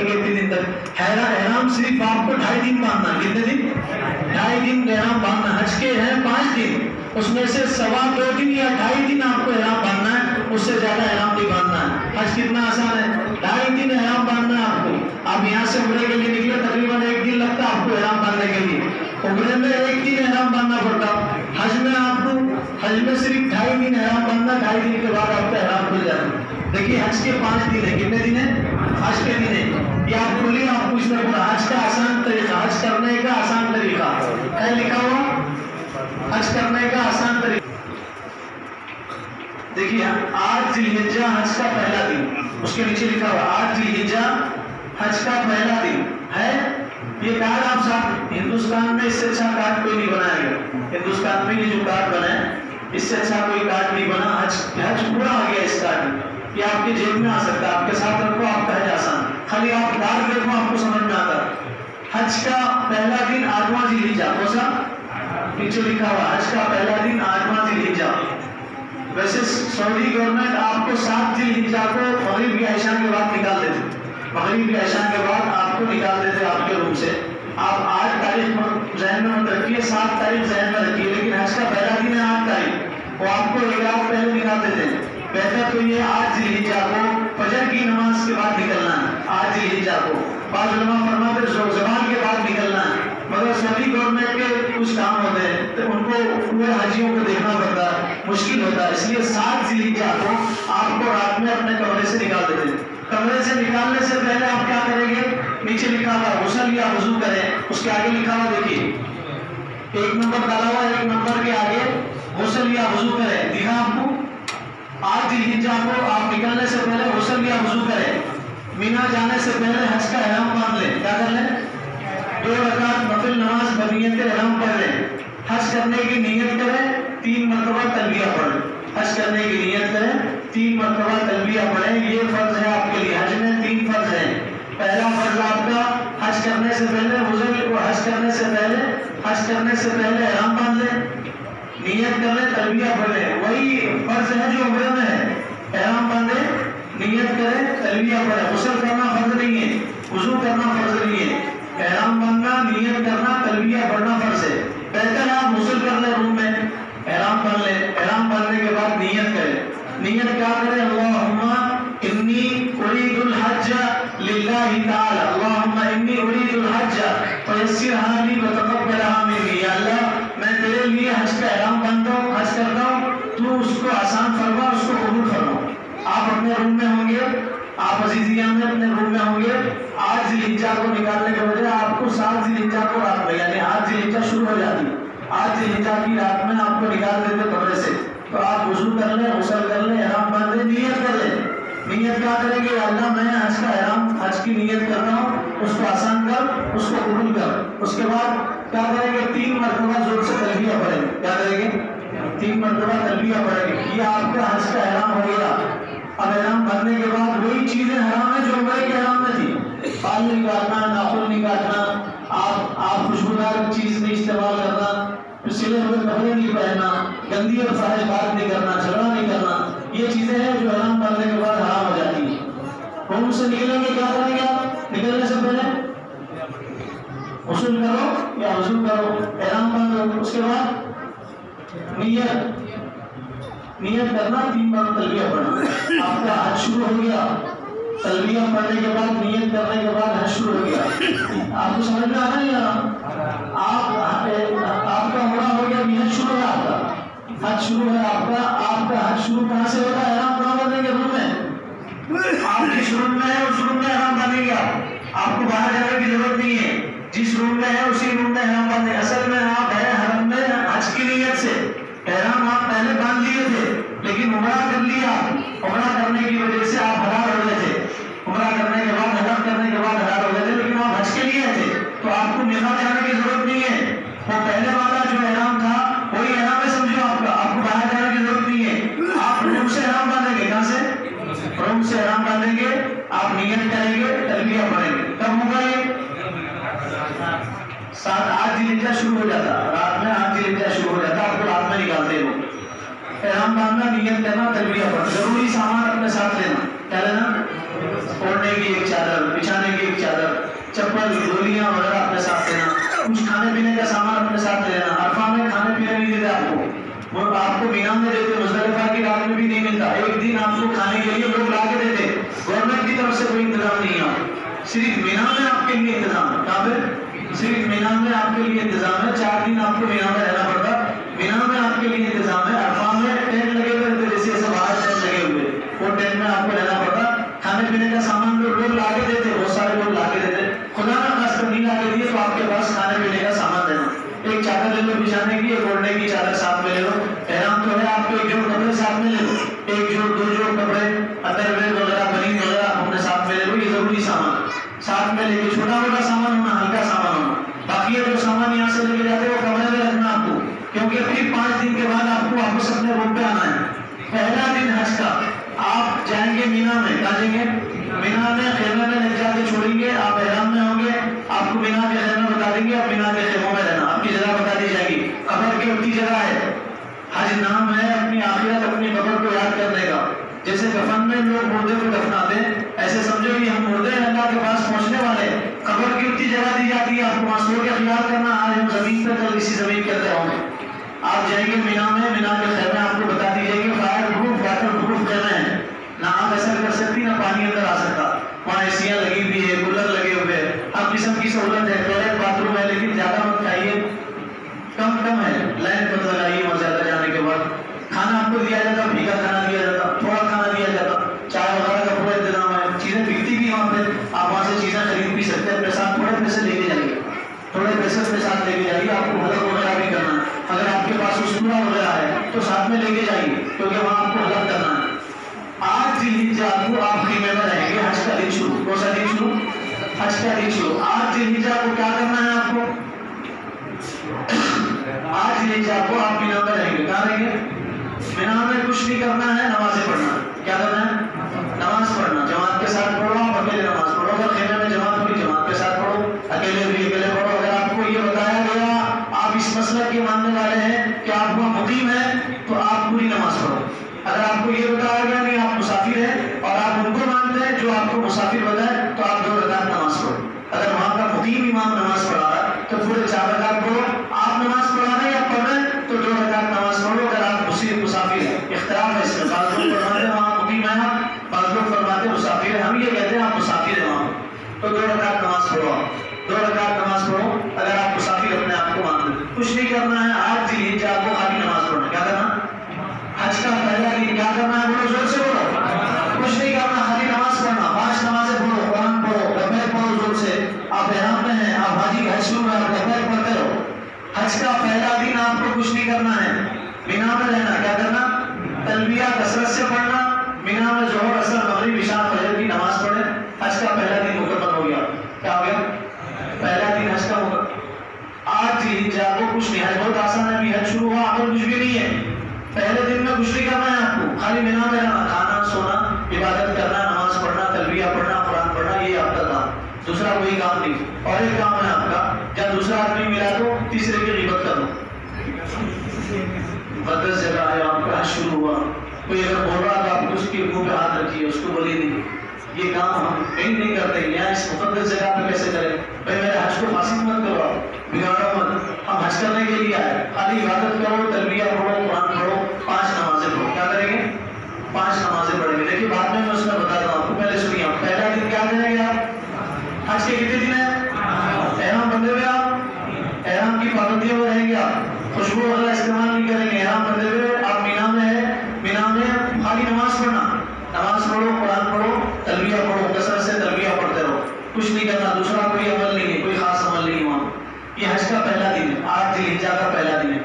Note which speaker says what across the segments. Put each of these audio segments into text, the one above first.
Speaker 1: رکھیں گے 3 دن تک. احرام صرف آپ کو 2.5 دن باندھنا. کتنے دن؟ 2.5 دن احرام باندھنا. حج کے ہیں 5 دن، اس میں سے 2.25 دن یا 2.5 دن آپ کو احرام باندھنا ہے، اس سے زیادہ احرام نہیں باندھنا ہے. حج کتنا آسان ہے، 2.5 دن احرام باندھنا ہے آپ کو. آپ یہاں سے عمرے کے لیے نکلے، تقریباً 1 دن لگتا ہے آپ کو احرام باندھنے کے لیے. عمرے میں 1 دن احرام باندھنا پڑتا. حج میں آپ کو صرف 2.5 دن احرام باندھنا. 2.5 دن کے بعد آپ کا احرام کھل جاتا. دیکھیے حج کے 5 دن ہیں. کتنے دن ہیں؟ حج کے دن ہیں. یہ آپ کھولیے، آپ کو اس میں پڑھا حج کا آسان طریقہ، حج کرنے کا آسان طریقہ ہے لکھا ہوا. حج کرنے کا آسان طریقہ دیکھیے. 8 ذی الحجہ حج کا پہلا دن، اس کے نیچے لکھا ہوا 8 ذی الحجہ حج کا پہلا دن ہے. یہ کارڈ آپ ساتھ، ہندوستان میں اس سے اچھا کارڈ کوئی نہیں بنایا گیا. ہندوستان میں یہ جو کارڈ بنا ہے اس سے اچھا کوئی کارڈ نہیں بنا. حج پورا آ گیا اس کارڈ میں. یہ آپ کے جیب میں آ سکتا ہے، آپ کے ساتھ رکھو، آپ کا حج آسان. خالی آپ کارڈ دیکھو، آپ کو سمجھ میں آتا. حج کا پہلا دن 8واں ذی الحجہ، کون سا؟ نیچے لکھا ہوا حج کا پہلا دن 8واں ذی الحجہ. ویسے سعودی گورنمنٹ آپ کو 7 ذی الحجہ کو مغرب کی عشاء کے بعد نکال دیتے. مغرب کی عشاء کے بعد آپ کو نکال دیتے آپ کے روم سے. آپ 8 تاریخ ذہن میں مت رکھیے، 7 تاریخ ذہن میں رکھیے، لیکن حج کا پہلا دن ہے 8 تاریخ، وہ آپ کو 1 رات پہلے نکال دیتے ہیں. بہتر تو یہ 8 ذی الحجہ کو فجر کی نماز کے بعد نکلنا ہے. 8 ذی الحجہ کو بعض علماء فرماتے ہیں زوال کے بعد نکلنا ہے، مگر سعودی گورنمنٹ کے کچھ کام ہوتے ہیں تو ان کو پورے حاجیوں کو دیکھنا پڑتا ہے، مشکل ہوتا ہے. اس لیے 7 ذی الحجہ کو آپ کو رات میں اپنے کمرے سے نکال دیتے ہیں. کمرے سے نکالنے سے پہلے آپ کیا کریں گے؟ نیچے لکھا ہوا غسل یا وضو کریں. اس کے آگے لکھا ہوا دیکھیے 1 نمبر ڈالا ہوا، 1 نمبر کے آگے غسل یا وضو کریں. دیکھا آپ کو 8 ذی الحجہ کو آپ نکلنے سے پہلے غسل یا وضو کریں. مینا جانے سے پہلے حج کا احرام باندھ لیں. کیا کر لیں؟ 2 رکعت نفل نماز بنیت احرام پڑھ لیں. حج کرنے کی نیت کریں، 3 مرتبہ تلبیہ پڑھیں. حج کرنے کی نیت کریں، 3 مرتبہ تلبیہ پڑھیں. یہ فرض ہے آپ کے لیے. حج میں 3 فرض ہیں. پہلا فرض آپ کا حج کرنے سے پہلے حج کرنے سے پہلے احرام باندھ لیں، نیت کر لیں، تلبیہ پڑھ لیں. وہی فرض ہے جو عمرے میں ہے. احرام باندھیں، نیت کریں، تلبیہ پڑھیں. غسل کرنا فرض نہیں ہے، وضو کرنا فرض نہیں ہے. احرام باندھنا، نیت کرنا، تلبیہ پڑھنا فرض ہے. بہتر ہے آپ غسل کر لیں روم میں، احرام باندھ لیں. احرام باندھنے کے بعد نیت کریں. نیت کیا کریں؟ اللہم انی ارید الحج للہ تعالی، اللہم انی ارید الحج فیسرھا لی وتقبلھا منی. یا اللہ میں تیرے لیے حج کا احرام باندھتا ہوں، حج کرتا ہوں، تو اس کو آسان فرما، اس کو قبول فرما. آپ اپنے روم میں ہوں گے، آپ عزیزیان میں اپنے روم میں ہوں گے. 8 ذی الحجہ کو نکالنے کے بجائے آپ کو 7 ذی الحجہ کو رات میں، یعنی 8 ذی الحجہ شروع ہو جاتی، 8 ذی الحجہ کی رات میں آپ کو نکال دیتے کمرے سے. تو آپ وضو کر لیں، غسل کر لیں، احرام باندھ لیں، نیت کر لیں. نیت کیا کریں گے؟ اللہ میں حج کا احرام، حج کی نیت کر رہا ہوں، اس کو آسان کر، اس کو قبول کر. اس کے بعد کیا کریں گے؟ 3 مرتبہ زور سے تلبیہ پڑھیں گے. کیا کریں گے؟ 3 مرتبہ تلبیہ پڑھیں گے. یہ آپ کا حج کا احرام ہو گیا. اب احرام بھرنے کے بعد وہی چیزیں حرام ہیں جو عمرے کے احرام میں تھی. بال نہیں کاٹنا، ناخن نہیں کاٹنا، آپ خوشبودار چیز نہیں استعمال کرنا، سلے ہوئے کپڑے نہیں پہننا، گندی اور فاحش بات نہیں کرنا، جھگڑا نہیں کرنا. یہ چیزیں ہیں جو احرام باندھنے کے بعد حرام ہو جاتی ہیں. روم سے نکلیں گے، کیا کریں گے؟ آپ نکلنے سے پہلے غسل کرو یا وضو کرو، احرام باندھو. اس کے بعد نیت کرنا، 3 بار تلبیہ پڑھنا. آپ کا حج شروع ہو گیا. تلبیہ پڑھنے کے بعد، نیت کرنے کے بعد حج شروع ہو گیا. آپ کو سمجھ میں آنا نہیں آنا؟ آپ کا عمرہ ہو گیا، نیت شروع ہے، آپ کا حج شروع ہے. آپ کا حج شروع کہاں سے ہوتا ہے؟ احرام کہاں باندھیں گے؟ روم میں. آپ جس روم میں ہے اس روم میں احرام باندھیں گے. آپ کو باہر جانے کی ضرورت نہیں ہے. جس روم میں ہے اسی روم میں احرام باندھیں. اصل میں آپ ہے حرم میں حج کی نیت سے. احرام آپ پہلے باندھ لیے تھے لیکن عمرہ کر لیا. عمرہ کرنے کی وجہ سے آپ حلال ہو گئے تھے. عمرہ کرنے کے بعد، حج کرنے کے بعد حلال ہو گئے تھے، لیکن آپ حج کے لیے تھے تو آپ کو میقات جانے کی ضرورت نہیں ہے. وہ پہلے والا جو احرام تھا وہی احرام ہے، سمجھو. آپ کو باہر جانے کی ضرورت نہیں ہے. آپ روم سے احرام باندھیں گے. کہاں سے؟ روم سے احرام باندھیں گے. آپ نیت کریں گے، تلبیہ پڑھیں گے. کب ہوگا یہ؟ 8 ذی الحجہ شروع ہو جاتا. رات میں 8 ذی الحجہ شروع ہو جاتا. آپ کو رات میں نکالتے ہو. احرام باندھنا، نیت کرنا، تلبیہ پڑھنا. ضروری سامان اپنے ساتھ لینا. کیا لینا؟ اوڑھنے کی ایک چادر، بچھانے کی ایک کھانے پینے کا سامان اپنے ساتھ لے لینا. عرفہ میں کھانے پینے نہیں دیتے آپ کو, وہ آپ کو مینا میں دیتے, مزدلفہ کی رات میں بھی نہیں ملتا. ایک دن آپ کو کھانے کے لیے لوگ لا کے دیتے, گورنمنٹ کی طرف سے کوئی انتظام نہیں ہے. صرف مینا میں آپ کے لیے انتظام ہے. کہاں پہ؟ صرف مینا میں آپ کے لیے انتظام ہے. 4 دن آپ کو مینا میں رہنا پڑتا. مینا میں آپ کے لیے انتظام ہے. عرفہ میں ٹینٹ لگے ہوئے رہتے, جیسے ایسے باہر ٹینٹ لگے ہوئے, وہ ٹینٹ میں آپ کو رہنا پڑتا. کھانے پینے کا سامان لوگ لا کے دیتے, بہت سارے لوگ لا کے دیتے. خدا نہ خاص نہیں لا کے دیے تو آپ کے پاس کھانے پینے کا سامان دینا. ایک چادر لے لو بچھانے کی, ایک اوڑھنے کی چادر ساتھ میں لے لو. احرام تو ہے آپ کو, ایک جوڑ کپڑے ساتھ میں لے لو, 1 جوڑ 2 جوڑ کپڑے, اتر وغیرہ بنین وغیرہ اپنے ساتھ میں لے لو. یہ ضروری سامان ساتھ میں لے کے, چھوٹا موٹا سامان ہونا, ہلکا سامان ہونا. باقی جو سامان یہاں سے لے کے جاتے ہیں وہ کمرے میں رکھنا آپ کو, کیونکہ پھر 5 دن کے بعد آپ کو واپس اپنے روم پہ آنا ہے. پہلا دن حج کا آپ جائیں گے مینا میں. کہاں جائیں گے؟ مینا میں. خیمے میں لے جا کے چھوڑیں گے. آپ احرام میں ہوں گے, آپ کو مینا کے خیمے بتا دیں گے, آپ مینا کے خیموں میں رہنا. آپ کی جگہ بتا دی جائے گی. قبر کی اپنی جگہ ہے. حج نام ہے اپنی آخرت, اپنی قبر کو یاد کرنے کا. جیسے کفن میں لوگ مردے کو دفناتے ہیں, ایسے سمجھو کہ ہم مردے ہیں اللہ کے پاس پہنچنے والے. قبر کی اپنی جگہ دی جاتی ہے. آپ کو وہاں سو کے خیال کرنا, آج ہم زمین پہ کل اسی زمین پہ رہوں گے. آپ جائیں گے مینا میں, مینا کے خیمے آپ کو بتا دی جائے گی. فائر پروف واٹر پروف خیمے ہیں, نہ آپ ایسا کر سکتی نہ پانی اندر آ سکتا. وہاں ایسیاں لگی ہوئی ہے, کولر لگے ہوئے ہیں, ہر قسم کی سہولت ہے. ٹوائلٹ باتھ روم ہے, لیکن زیادہ مت کھائیے, کم ہے. لائن مت لگائیے وہاں زیادہ جانے کے بعد. کھانا آپ کو دیا جاتا, بھیگا کھانا دیا جاتا, تھوڑا کھانا دیا جاتا. چائے وغیرہ کا پورا انتظام ہے. چیزیں بکتی بھی وہاں پہ, آپ وہاں سے چیزیں خرید بھی سکتے ہیں. اپنے ساتھ تھوڑے پیسے لے کے جائیے, تھوڑے پیسے اپنے ساتھ لے کے جائیے. آپ کو حلق وغیرہ بھی کرنا ہے. اگر آپ کے پاس اسطورہ وغیرہ ہے تو ساتھ میں لے کے جائیے, کیونکہ وہاں آپ کو حلق کرنا ہے. 8 ذوالحجہ کو آپ خیمے میں رہیں گے. حج کا دن شروع. کون سا دن شروع؟ حج کا دن شروع. 8 ذوالحجہ کو کیا کرنا ہے آپ کو؟ 8 ذوالحجہ کو آپ مینا میں رہیں گے. کہاں رہیں گے؟ مینا میں. کچھ نہیں کرنا ہے, نمازیں پڑھنا. کیا کرنا ہے؟ نماز پڑھنا. جماعت کے ساتھ پڑھو, آپ اکیلے نماز پڑھو. اگر خیمے میں جماعت ہوگی جماعت کے ساتھ پڑھو, اکیلے بھی اکیلے پڑھو. اگر آپ کو یہ بتایا گیا آپ اس مسلک کے ماننے والے ہیں کہ آپ وہاں مقیم ہیں, تو آپ پوری نماز پڑھو. اگر آپ کو یہ بتایا گیا نہیں آپ مسافر ہیں اور آپ ان کو مانتے ہیں جو آپ کو مسافر بتائے, تو آپ 2 رکعت نماز پڑھو. اگر وہاں کا مقیم امام نماز پڑھا رہا ہے تو پورے 4 رکعت پڑھو. آپ نماز پڑھا رہے ہیں یا پڑھ رہے ہیں تو 2 رکعت نماز پڑھو. اگر آپ مسافر ہیں, اختلاف ہے اس میں. بعض لوگ فرماتے ہیں وہاں مقیم ہے, بعض لوگ فرماتے ہیں مسافر ہے. ہم یہ کہتے ہیں آپ مسافر ہیں وہاں, تو 2 رکعت نماز پڑھو. 2 رکعت نماز پڑھو اگر آپ مسافر اپنے آپ کو مانتے ہیں. کچھ نہیں کرنا ہے. 8 ذوالحجہ کو خالی نماز پڑھنا. کیا کرنا؟ حج کا پہلا دن کیا کرنا ہے؟ بولو, زور سے بولو. کچھ نہیں کرنا, خالی نماز پڑھنا. 5 نمازیں پڑھو, قرآن پڑھو, لبیک پڑھو زور سے. آپ احرام میں ہیں, آپ حاجی حج شروع ہے, آپ لبیک پڑھتے رہو. حج کا پہلا دن آپ کو کچھ نہیں کرنا ہے, مینا میں رہنا. کیا کرنا؟ تلبیہ کثرت سے پڑھنا. مینا میں ظہر اثر مغرب عشاء فجر کی نماز پڑھیں. حج کا پہلا دن مکمل ہو گیا. کیا ہو گیا؟ پہلا دن حج کا مکمل. 8 ذوالحجہ کو کچھ نہیں. حج بہت آسان ہے, ابھی حج شروع ہوا, عمل کچھ بھی نہیں ہے. پہلے دن میں کچھ نہیں کرنا ہے آپ کو, خالی مینا میں رہنا, کھانا سونا, عبادت کرنا, نماز پڑھنا, تلبیہ پڑھنا, قرآن پڑھنا, یہ آپ کا کام. دوسرا کوئی کام نہیں. اور ایک کام ہے آپ کا, جب دوسرا آدمی ملا تو تیسرے کی غیبت کر دو. مقدس جگہ ہے, آپ کا حج شروع ہوا, کوئی اگر بول رہا تو آپ اس کے منہ پہ ہاتھ رکھیے, اس کو بولیے نہیں یہ کام ہم کہیں نہیں کرتے, یہاں اس مقدس جگہ پہ کیسے کریں. بھائی میرے حج کو فاسد مت کرو, بگاڑو مت. ہم حج کرنے کے لیے آئے, خالی عبادت کرو, تلبیہ پڑھو, قرآن پڑھو, 5 نمازیں پڑھو. کیا کریں گے؟ 5 نمازیں پڑھیں گے. لیکن بعد میں اس میں بتاتا ہوں آپ کو, پہلے سنیے. آپ پہلا دن کیا کریں گے؟ آپ حج کے کتنے دن ہیں؟ احرام بندے ہوئے, آپ احرام کی پابندیوں میں رہیں گے. آپ خوشبو وغیرہ استعمال نہیں کریں گے. احرام بندے ہوئے آپ مینا میں ہیں, مینا میں خالی نماز پڑھنا. نماز پڑھو, قرآن پڑھو, تلبیہ پڑھو, کثرت سے تلبیہ پڑھتے رہو. کچھ نہیں کرنا. دوسرا کوئی عمل نہیں ہے, کوئی خاص عمل نہیں وہاں. یہ حج کا پہلا دن ہے, 8 ذوالحجہ کا پہلا دن ہے.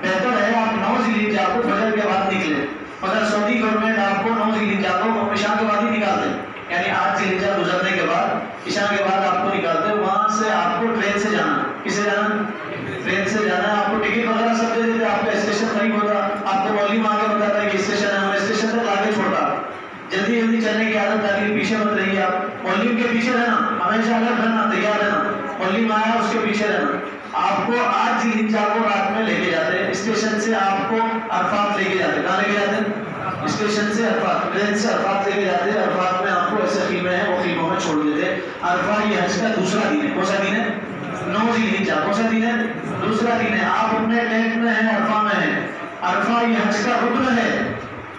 Speaker 1: بہتر ہے آپ 9 ذوالحجہ کو فجر کے بعد نکلے, مگر سعودی گورنمنٹ آپ کو 9 ذوالحجہ کو عشاء کے بعد ہی نکالتے, یعنی 8 ذوالحجہ گزرنے کے بعد عشاء کے بعد آپ کو نکالتے. وہاں سے آپ کو ٹرین سے جانا. کسے جانا؟ ٹرین سے جانا ہے. آپ کو ٹکٹ وغیرہ سب دے دیتے, آپ کا اسٹیشن قریب ہوتا, آپ کو معلم آگے بتاتا ہے کہ اسٹیشن ہے, ہمیں اسٹیشن تک آگے چھوڑتا. جلدی جلدی چلنے کی عادت ڈالی, پیچھے مت رہیے. آپ معلم کے پیچھے رہنا, ہمیشہ الگ رہنا, تیار رہنا. معلم آیا اس کے پیچھے رہنا. آپ کو 8 ذوالحجہ کو رات میں لے کے جاتے ہیں اسٹیشن سے, آپ کو عرفات لے کے جاتے. کہاں لے کے جاتے ہیں؟ اسٹیشن سے عرفات, ٹرین سے عرفات لے کے جاتے ہیں. عرفات میں آپ کو ایسے خیمے ہیں, وہ خیموں میں چھوڑ دیتے ہیں. عرفہ یہ حج کا دوسرا دن ہے. کون سا دن ہے؟ 9 ذی الحجہ کون سا دن ہے؟ دوسرا دن ہے. آپ اپنے ٹینٹ میں ہیں، عرفہ میں ہیں. عرفہ یہ حج کا رکن ہے،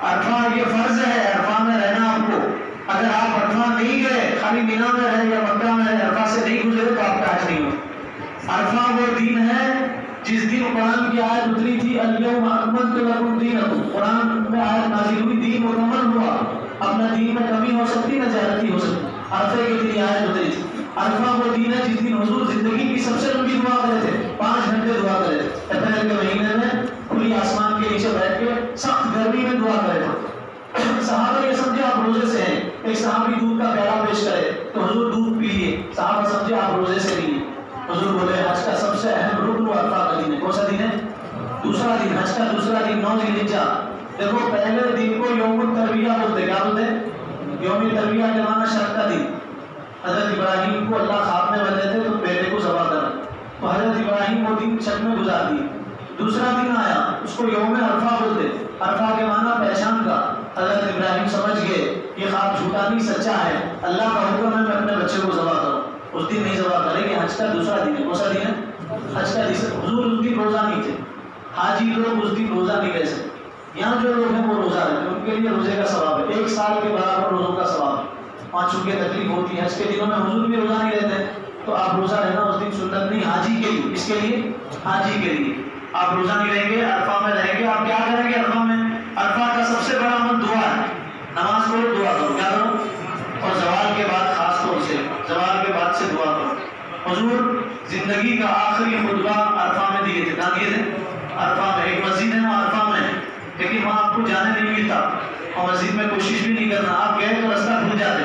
Speaker 1: عرفہ یہ فرض ہے، عرفہ میں رہنا آپ کو. اگر آپ عرفہ نہیں گئے، خالی مینا میں رہے یا مکہ میں رہے، عرفہ سے نہیں گزرے تو آپ کا حج نہیں ہو. عرفہ وہ دن ہے جس دن قرآن کی آیت اتری تھی الیوم اکملت لکم دینکم. قرآن میں آیت نازل ہوئی، دین مکمل ہوا. اپنا دین میں کمی ہو سکتی نہ زیادتی ہو سکتی. عرفے کے دن آیت اتری تھی. عرفہ وہ دن ہے جس دن حضور زندگی کی سب سے لمبی دعا کرے تھے، 5 گھنٹے دعا کرے تھے. اپریل کے مہینے میں کھلی آسمان کے نیچے بیٹھ کے سخت گرمی میں دعا کرے تھے. صحابہ یہ سمجھے آپ روزے سے ہیں. ایک صحابی دودھ کا پیالہ پیش کرے تو حضور دودھ پیئے. صحابہ سمجھے آپ روزے سے نہیں ہیں. حضور بولے حج کا سب سے اہم رکن عرفہ کا دن ہے. کون سا دن ہے؟ دوسرا دن. حج کا دوسرا دن 9 ذی الحجہ. دیکھو پہلے دن کو یوم الترویہ بولتے. کیا بولتے ہیں؟ یوم الترویہ کے معنی شک کا دن. حضرت ابراہیم کو اللہ خواب میں بتائے تھے تو بیٹے کو ذبح کرا تو حضرت ابراہیم وہ دن شک میں گزار دیے. دوسرا دن آیا اس کو یوم عرفہ بولتے. عرفہ کے معنی پہچان کا. حضرت ابراہیم سمجھ گئے یہ خواب جھوٹا نہیں سچا ہے، اللہ کا حکم ہے میں اپنے بچے کو ذبح کروں. اس دن نہیں ذبح کریں گے. حج کا دوسرا دن ہے. کون سا دن ہے؟ حج کا دن. حضور اس دن روزہ نہیں تھے. حاجی لوگ اس دن روزہ نہیں رہ سکتے. یہاں جو لوگ ہیں وہ روزہ رہتے ہیں، ان کے لیے روزے کا ثواب ہے. 1 سال کے برابر روزوں کا ثواب ہے. وہاں چونکہ تکلیف ہوتی ہے. حج کے دنوں میں حضور بھی روزہ نہیں رہتے تو آپ روزہ رہنا اس دن سنت نہیں. حاجی کے لیے. اس کے لیے حاجی کے لیے آپ روزہ نہیں رہیں گے، عرفہ میں رہیں گے. آپ کیا کریں گے عرفہ میں؟ عرفہ کا سب سے بڑا عمل دعا ہے. نماز پڑھو، دعا کرو. کیا کرو؟ اور زوال کے بعد خاص طور سے زوال کے بعد سے دعا کرو. حضور زندگی کا آخری خطبہ عرفہ میں دیے تھے. کہاں دیے تھے؟ عرفہ میں. ایک مسجد ہے وہاں عرفہ میں، لیکن وہاں آپ کو جانے نہیں ملتا اور مسجد میں کوشش بھی نہیں کرنا. آپ گئے تو رستہ بھول جاتے.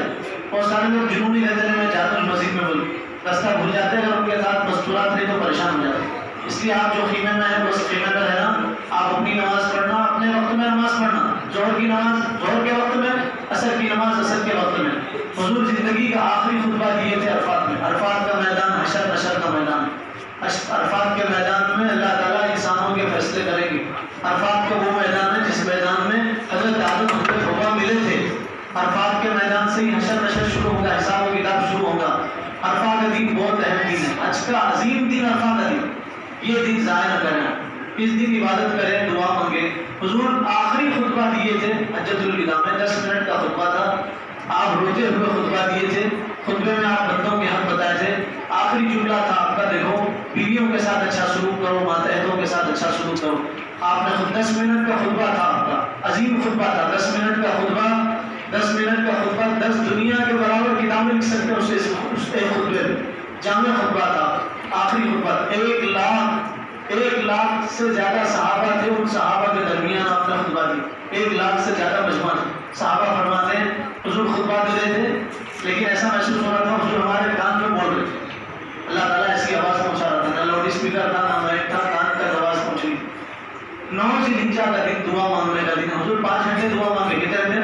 Speaker 1: بہت سارے لوگ جنون نہیں رہتے میں جاتا ہوں مسجد میں، بول رستہ بھول جاتے ہیں. اگر ان کے ساتھ مستورات نہیں تو پریشان ہو جاتے. اس لیے آپ جو خیمے میں ہیں بس خیمے میں رہنا. آپ اپنی نماز پڑھنا، اپنے وقت میں نماز پڑھنا. ظہر کی نماز ظہر کے وقت میں، عصر کی نماز عصر کے وقت میں. حضور زندگی کا آخری خطبہ دیے تھے عرفات میں. عرفات کا میدان حشر نشر کا میدان ہے. عرفات کے میدان میں اللہ تعالیٰ انسانوں کے فیصلے کریں گے. عرفات کا وہ میدان ہے جس میدان میں حضرت آدم حضرت حوا ملے تھے. عرفات کے میدان سے ہی حشر نشر شروع ہوگا، حساب و کتاب شروع ہوگا. عرفہ کا دن بہت اہم دن ہے. حج کا عظیم دن عرفہ کا دن. یہ دن ضائع نہ کریں. اس دن عبادت کریں، دعا مانگیں. حضور آخری خطبہ دیے تھے حجۃ الوداع میں. 10 منٹ کا خطبہ تھا. آپ روتے ہوئے خطبہ دیے تھے. خطبے میں آپ بندوں کے حق بتائے تھے. آخری جملہ تھا آپ کا، دیکھو بیویوں کے ساتھ اچھا سلوک کرو، ماتحتوں کے ساتھ اچھا سلوک کرو. آپ نے خود 10 منٹ کا خطبہ تھا آپ کا، عظیم خطبہ تھا. 10 منٹ کا خطبہ، 10 منٹ کا خطبہ 10 دنیا کے برابر کتابیں لکھ سکتے ہیں اس خطبے میں. جامع خطبہ تھا، آخری خطبہ. 1 لاکھ سے زیادہ صحابہ تھے. ان صحابہ کے درمیان آپ نے خطبہ دی. 1 لاکھ سے زیادہ مجمع. صحابہ فرماتے ہیں حضور خطبہ دے رہے تھے لیکن ایسا محسوس ہو رہا تھا حضور ہمارے کان میں بول رہے تھے. اللہ تعالیٰ ایسی آواز پہنچا رہا تھا. نہ لاؤڈ اسپیکر تھا نہ مائک تھا، کان تک آواز پہنچ رہی. 9 ذی الحجہ کا دن دعا مانگنے کا دن. حضور 5 گھنٹے دعا مانگے. کتنے گھنٹے؟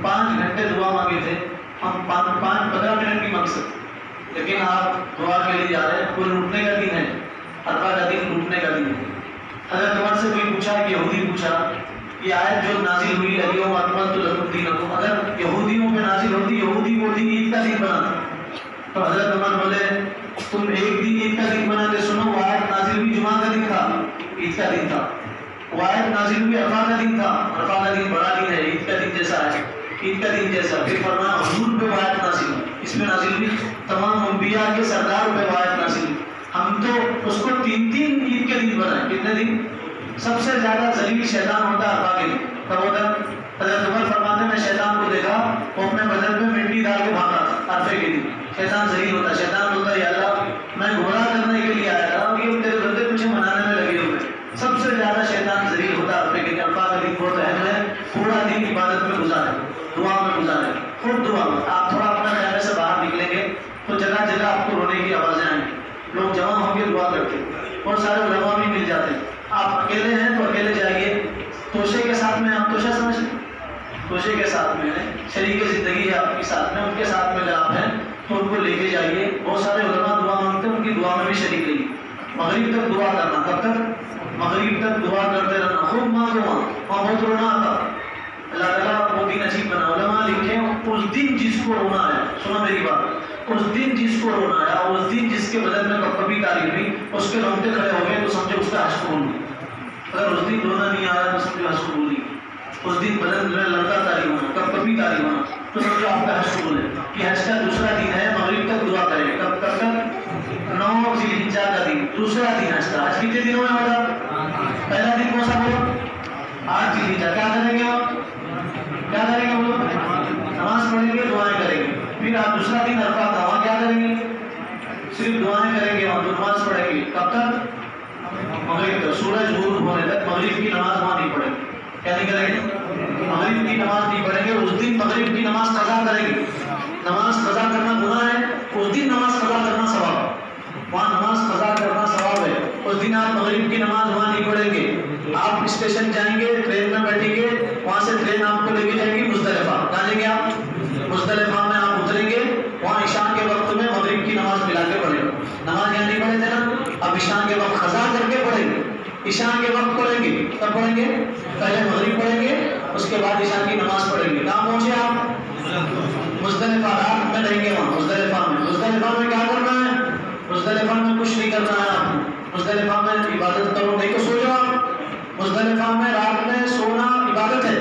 Speaker 1: 5 گھنٹے دعا مانگے تھے. ہم 15 منٹ بھی مانگ سکتے لیکن آپ دعا کے لیے جا رہے ہیں. کوئی لوٹنے کا دن ہے. عرفہ کا دن لوٹنے کا دن ہے. حضرت عمر سے کوئی پوچھا کہ یہودی پوچھا یہ آیت جو نازل ہوئی الیوم اکملت لکم دینکم، اگر یہودیوں پہ نازل ہوتی، یہودی وہ دن عید کا دن بناتے. تو حضرت عمر بولے تم ایک دن عید کا دن بناتے. سنو وہ آیت نازل ہوئی جمعہ کا دن تھا، عید کا دن تھا. وہ آیت نازل ہوئی عرفہ کا دن تھا. عرفہ کا دن بڑا دن ہے، عید کا دن جیسا ہے، عید کا دن جیسا. پھر فرمایا حضور پہ وہ آیت نازل ہوئی. اس میں نازل ہوئی تمام انبیاء کے سردار پہ وہ آیت نازل ہوئی. ہم تو اس کو 3 عید کے دن بنائے. کتنے دن؟ سب سے زیادہ ذلیل شیطان ہوتا ہے عرفہ کے دن. کب ہوتا ہے؟ حضرت عمر فرماتے میں شیطان کو دیکھا وہ اپنے بدن میں مٹی ڈال کے بھاگ رہا تھا عرفے کے دن. شیطان ذلیل ہوتا ہے. شیطان بولتا ہے یا اللہ میں گمراہ کرنے کے لیے آیا تھا، یہ تیرے بندے مجھے منانے میں لگے ہوئے. سب سے زیادہ شیطان ذلیل ہوتا ہے عرفے کے دن. عرفہ کا دن بہت اہم ہے. پورا دن عبادت میں گزارے، دعا میں گزارے. خود دعا میں آپ تھوڑا اپنا خیمے سے باہر نکلیں گے تو جگہ جگہ آپ کو رونے کی آوازیں آئیں گی. لوگ جمع ہو کے دعا کرتے ہیں. بہت سارے علماء بھی مل جاتے ہیں. آپ اکیلے ہیں تو اکیلے جائیے. توشے کے ساتھ میں، آپ توشہ سمجھتے ہیں؟ توشے کے ساتھ میں شریک زندگی ہے آپ کے ساتھ میں، ان کے ساتھ میں اگر آپ ہیں تو ان کو لے کے جائیے. بہت سارے علماء دعا مانگتے ہیں، ان کی دعا میں بھی شریک رہیے. مغرب تک دعا کرنا. کب تک؟ مغرب تک دعا کرتے رہنا. خوب مانگو وہاں بہت رونا آتا. اللہ تعالیٰ وہ دن عجیب بنا. علماء لکھے اس دن جس کو رونا ہے، سنا میری بات، اس دن جس کو رونا آیا، اس دن جس کے بدن میں کبھی تاریخ ہوئی، اس کے رونگٹے کھڑے ہو گئے تو سمجھو اس کا حج قبول نہیں۔ اگر اس دن رونا نہیں آیا تو سمجھو حج قبول نہیں۔ اس دن بدن میں لڑکا تاری ہونا، کبھی تاری ہونا تو سمجھو آپ کا حج قبول ہے۔ کہ حج کا دوسرا دن ہے، مغرب تک دعا کرے، کب تک؟ 9 ذی الحجہ کا دن، دوسرا دن حج کا۔ حج کتنے دنوں میں ہوتا؟ پہلا دن کون سا بولو؟ 8 ذی الحجہ۔ کیا کریں گے آپ؟ کیا کریں گے بولو؟ نماز پڑھیں گے، دعائیں کریں گے۔ پھر آپ دوسرا دن عرفہ تھا، وہاں کیا کریں گے؟ صرف دعائیں کریں گے، وہاں نماز پڑھیں گے۔ کب تک؟ مغرب تک، سورج غروب ہونے تک مغرب کی نماز وہاں نہیں پڑھیں گے۔ کیا نہیں کریں گے؟ مغرب کی نماز نہیں پڑھیں گے۔ اس دن مغرب کی نماز قضا کریں گے۔ نماز قضا کرنا گناہ ہے، اس دن نماز قضا کرنا ثواب ہے۔ وہاں نماز قضا کرنا ثواب ہے۔ اس دن آپ مغرب کی نماز وہاں نہیں پڑھیں گے۔ آپ اسٹیشن جائیں گے، ٹرین میں بیٹھیں گے، وہاں سے ٹرین آپ کو لے کے جائے گی مزدلفہ۔ کہاں جائیں گے آپ؟ مزدلفہ میں آپ اتریں گے، وہاں عشاء کے وقت میں مغرب کی نماز ملا کے پڑھیں گے۔ نماز یہاں نہیں پڑھے تھے نا، اب عشاء کے وقت قضا کر کے پڑھیں گے۔ عشاء کے وقت پڑھیں گے، کب پڑھیں گے؟ پہلے مغرب پڑھیں گے، اس کے بعد عشاء کی نماز پڑھیں گے۔ کہاں پہنچے آپ؟ مزدلفہ۔ رات میں رہیں گے وہاں مزدلفہ میں۔ مزدلفہ میں کیا کرنا ہے؟ مزدلفہ میں کچھ نہیں کرنا ہے آپ کو۔ مزدلفہ میں عبادت کرو، نہیں تو سو جاؤ آپ۔ مزدلفہ میں رات میں سونا عبادت ہے۔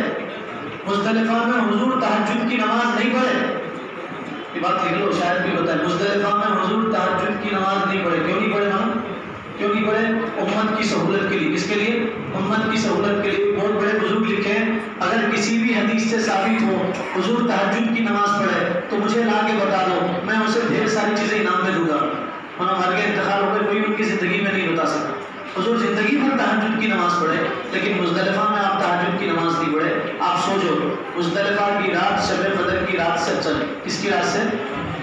Speaker 1: مزدلفہ میں حضور تہجد کی نماز نہیں پڑھے۔ یہ بات لکھ لو، شاید بھی بتائیں۔ مزدلفہ میں حضور تہجد کی نماز نہیں پڑھے۔ کیوں نہیں پڑھے ہم؟ کیوں نہیں پڑھے؟ امت کی سہولت کے لیے۔ کس کے لیے؟ امت کی سہولت کے لیے۔ بہت بڑے بزرگ لکھے ہیں، اگر کسی بھی حدیث سے ثابت ہو حضور تہجد کی نماز پڑھے تو مجھے لا کے بتا دو، میں اسے ڈھیر ساری چیزیں انعام میں دوں گا۔ ہر کے انتقال ہو گئے، کوئی ان کی زندگی میں نہیں بتا سکتا۔ حضور زندگی بھر تہجد کی نماز پڑھے، لیکن مزدلفہ میں آپ تہجد کی نماز نہیں پڑھے۔ آپ سو جاؤ۔ مزدلفہ کی رات شب قدر کی رات سے چل۔ کس کی رات سے؟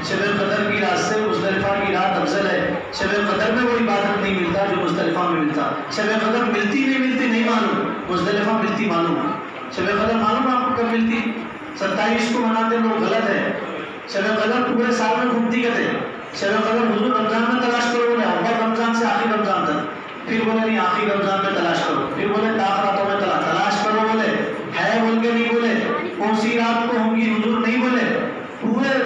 Speaker 1: شب قدر کی رات سے۔ مزدلفہ کی رات افضل ہے۔ شب قدر میں وہ عبادت نہیں ملتا جو مزدلفہ میں ملتا۔ شب قدر ملتی نہیں معلوم، مزدلفہ ملتی معلوم۔ شب قدر معلوم آپ کو کب ملتی؟ 27 کو مناتے لوگ، غلط ہے۔ شب قدر پورے سال میں گھومتی کہتے ہیں۔ شب قدر حضور رمضان میں تلاش کرو بولے، اول رمضان سے آخر رمضان تک۔ پھر بولے نہیں، آخری رمضان میں تلاش کرو۔ پھر بولے تاخ راتوں میں تلاش کرو بولے، ہے بول کے نہیں بولے، کون سی رات کو ہوں گی حضور نہیں بولے، پورے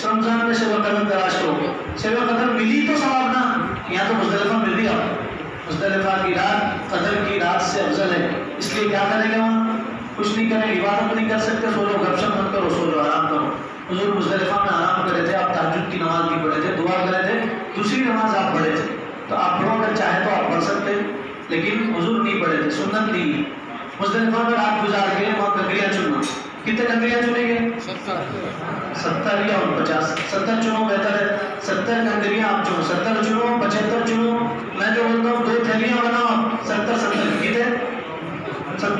Speaker 1: رمضان میں شب قدر تلاش کرو۔ شب قدر ملی تو ثواب نا، یہاں تو مزدلفہ مل رہی آپ۔ مزدلفہ کی رات قدر کی رات سے افضل ہے، اس لیے کیا کریں گے وہاں؟ کچھ نہیں کریں، عبادت نہیں کر سکتے، سو جاؤ، گپ شپ مت کرو، سو جاؤ، آرام کرو۔ حضور مزدلفہ میں آرام کرے تھے، آپ تہجد کی نماز نہیں پڑھے تھے، دعا کرے تھے، دوسری نماز آپ پڑھے تھے۔ تو آپ پڑھو، اگر چاہے تو آپ پڑھ سکتے، لیکن حضور نہیں پڑھے تھے، سنت نہیں۔ مزدلفہ میں رات گزار کے وہاں کنکریاں چننا۔ کتنے کنکریاں چنیں گے؟ 70 یا 50؟ 70 چنو، بہتر ہے۔ 70 کنکریاں آپ چنو، 70 چنو، 75 چنو۔ میں جو بولتا ہوں 2 تھیلیاں بناؤ، 70 کتنے؟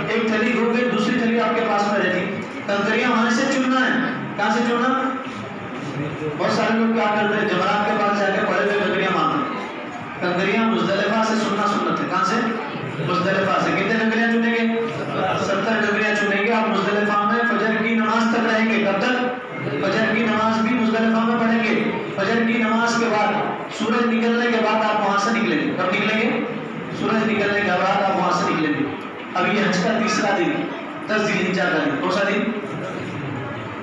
Speaker 1: ایک تھیلی دو گے، دوسری تھیلی آپ کے پاس میں رہتی۔ کنکریاں وہاں سے چننا ہے۔ کہاں سے چننا؟ بہت سارے لوگ کیا کرتے ہیں، جمرات کے پاس جا کے پڑے ہوئے کنکریاں مانگتے ہیں۔ کنکریاں مزدلفہ سے سننا سنت ہے۔ کہاں سے؟ مزدلفہ سے۔ کتنے کنکریاں چنیں گے؟ 70 کنکریاں چنیں گے۔ آپ مزدلفہ میں فجر کی نماز تک رہیں گے۔ کب تک؟ فجر کی نماز بھی مزدلفہ میں پڑھیں گے۔ فجر کی نماز کے بعد سورج نکلنے کے بعد آپ وہاں سے نکلیں گے۔ کب نکلیں گے؟ سورج نکلنے کے بعد آپ وہاں سے نکلیں گے۔ اب یہ حج کا تیسرا دن، 10 ذی الحجہ کا دن۔ کون سا دن؟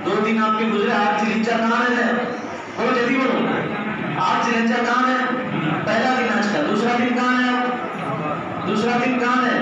Speaker 1: 2 دن آپ کے گزرے۔ 8 ذی الحجہ کہاں ہے؟ بولو جلدی بولو، 8 ذی الحجہ کہاں ہے؟ پہلا دن حج کا۔ دوسرا دن کہاں ہے؟ دوسرا دن کہاں ہے؟